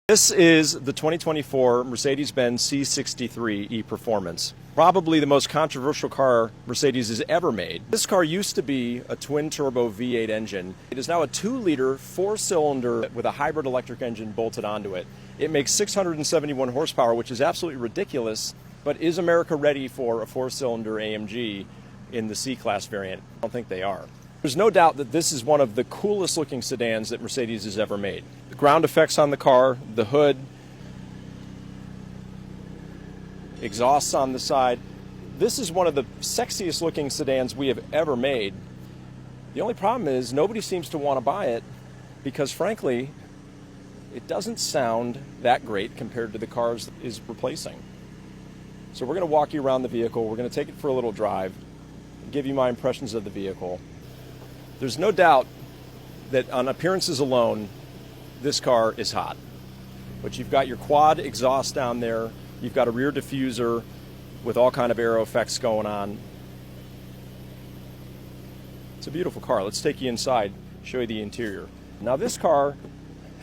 This is the 2024 Mercedes-Benz C63 E-Performance. Probably the most controversial car Mercedes has ever made. This car used to be a twin-turbo V8 engine. It is now a 2-liter, 4-cylinder with a hybrid electric engine bolted onto it. It makes 671 horsepower, which is absolutely ridiculous, but is America ready for a 4-cylinder AMG in the C-Class variant? I don't think they are. There's no doubt that this is one of the coolest looking sedans that Mercedes has ever made. The ground effects on the car, the hood, exhausts on the side. This is one of the sexiest looking sedans we have ever made. The only problem is nobody seems to want to buy it because, frankly, it doesn't sound that great compared to the cars it is replacing. So we're going to walk you around the vehicle. We're going to take it for a little drive, give you my impressions of the vehicle. There's no doubt that on appearances alone, this car is hot. But you've got your quad exhaust down there. You've got a rear diffuser with all kind of aero effects going on. It's a beautiful car. Let's take you inside, show you the interior. Now this car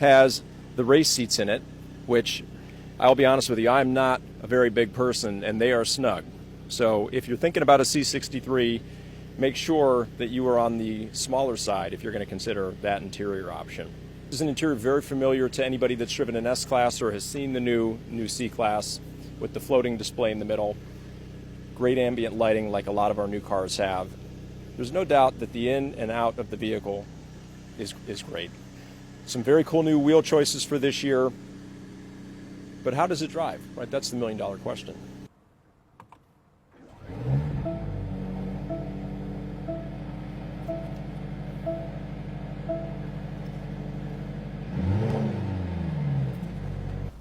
has the race seats in it, which I'll be honest with you, I'm not a very big person and they are snug. So if you're thinking about a C63, make sure that you are on the smaller side if you're going to consider that interior option. This is an interior very familiar to anybody that's driven an S-Class or has seen the new C-Class with the floating display in the middle. Great ambient lighting like a lot of our new cars have. There's no doubt that the in and out of the vehicle is great. Some very cool new wheel choices for this year. But how does it drive? Right, that's the million-dollar question.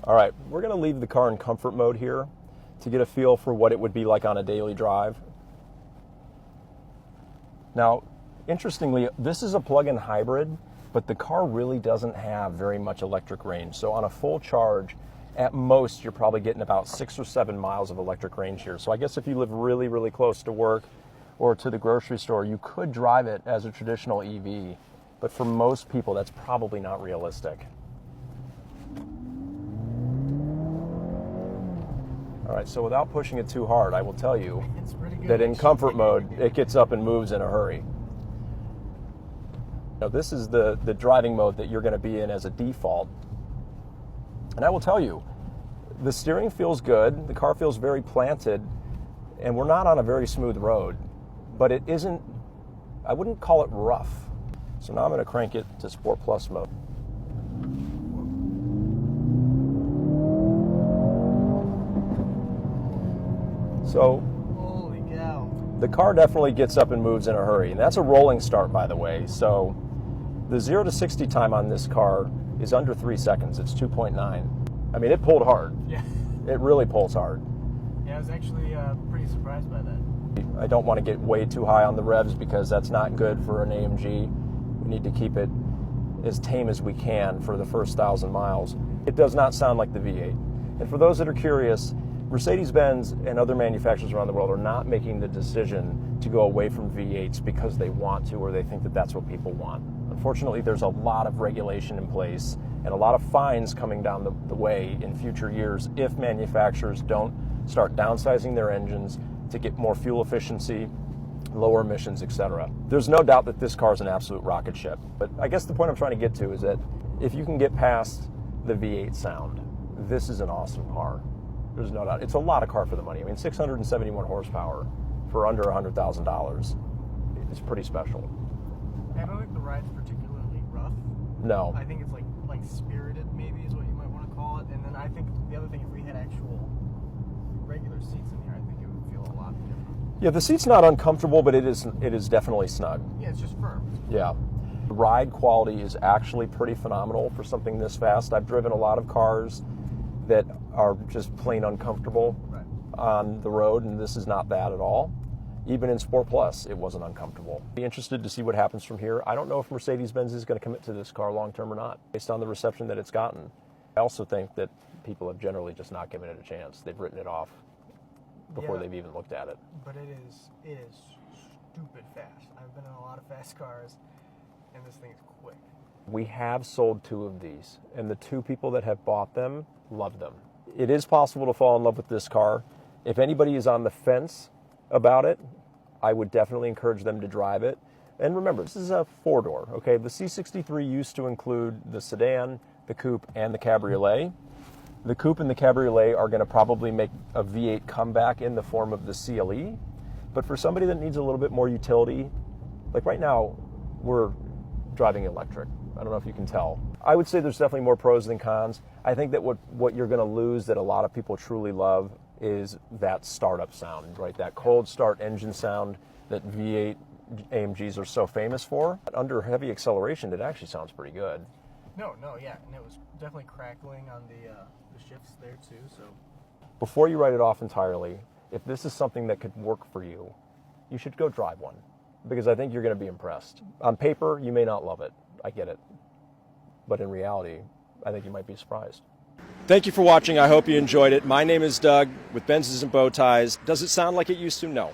All right, we're going to leave the car in comfort mode here to get a feel for what it would be like on a daily drive. Now, interestingly, this is a plug-in hybrid, but the car really doesn't have very much electric range. So on a full charge, at most, you're probably getting about 6 or 7 miles of electric range here. So I guess if you live really, really close to work or to the grocery store, you could drive it as a traditional EV. But for most people, that's probably not realistic. All right, so without pushing it too hard, I will tell you that in comfort mode, it gets up and moves in a hurry. Now, this is the driving mode that you're going to be in as a default. And I will tell you, the steering feels good, the car feels very planted, and we're not on a very smooth road, but it isn't, I wouldn't call it rough. So now I'm going to crank it to Sport Plus mode. So, holy cow. The car definitely gets up and moves in a hurry, and that's a rolling start, by the way. So the 0 to 60 time on this car is under 3 seconds. It's 2.9. I mean, it pulled hard. Yeah. It really pulls hard. Yeah, I was actually pretty surprised by that. I don't want to get way too high on the revs because that's not good for an AMG. We need to keep it as tame as we can for the first 1,000 miles. It does not sound like the V8. And for those that are curious, Mercedes-Benz and other manufacturers around the world are not making the decision to go away from V8s because they want to or they think that that's what people want. Unfortunately, there's a lot of regulation in place and a lot of fines coming down the way in future years if manufacturers don't start downsizing their engines to get more fuel efficiency, lower emissions, etc. There's no doubt that this car is an absolute rocket ship. But I guess the point I'm trying to get to is that if you can get past the V8 sound, this is an awesome car. There's no doubt. It's a lot of car for the money. I mean, 671 horsepower for under $100,000 is pretty special. I don't think the ride's particularly rough. No. I think it's like spirited, maybe is what you might want to call it. And then I think the other thing, if we had actual regular seats in here, I think it would feel a lot different. Yeah, the seat's not uncomfortable, but it is definitely snug. Yeah, it's just firm. Yeah. The ride quality is actually pretty phenomenal for something this fast. I've driven a lot of cars that are just plain uncomfortable on the road, and this is not that at all. Even in Sport Plus, it wasn't uncomfortable. Be interested to see what happens from here. I don't know if Mercedes-Benz is going to commit to this car long term or not, based on the reception that it's gotten. I also think that people have generally just not given it a chance. They've written it off before they've even looked at it. But it is stupid fast. I've been in a lot of fast cars, and this thing is quick. We have sold 2 of these, and the 2 people that have bought them love them. It is possible to fall in love with this car. If anybody is on the fence about it, I would definitely encourage them to drive it. And remember, this is a 4-door, okay? The C63 used to include the sedan, the coupe, and the cabriolet. The coupe and the cabriolet are going to probably make a V8 comeback in the form of the CLE. But for somebody that needs a little bit more utility, like right now, we're driving electric. I don't know if you can tell. I would say there's definitely more pros than cons. I think that what you're going to lose that a lot of people truly love is that startup sound, right? That cold start engine sound that V8 AMGs are so famous for. Under heavy acceleration, it actually sounds pretty good. No, yeah, and it was definitely crackling on the shifts there too. So before you write it off entirely, if this is something that could work for you, you should go drive one, because I think you're going to be impressed. On paper, you may not love it. I get it. But in reality, I think you might be surprised. Thank you for watching. I hope you enjoyed it. My name is Doug with Benzes and Bow Ties. Does it sound like it used to? No.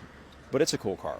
But it's a cool car.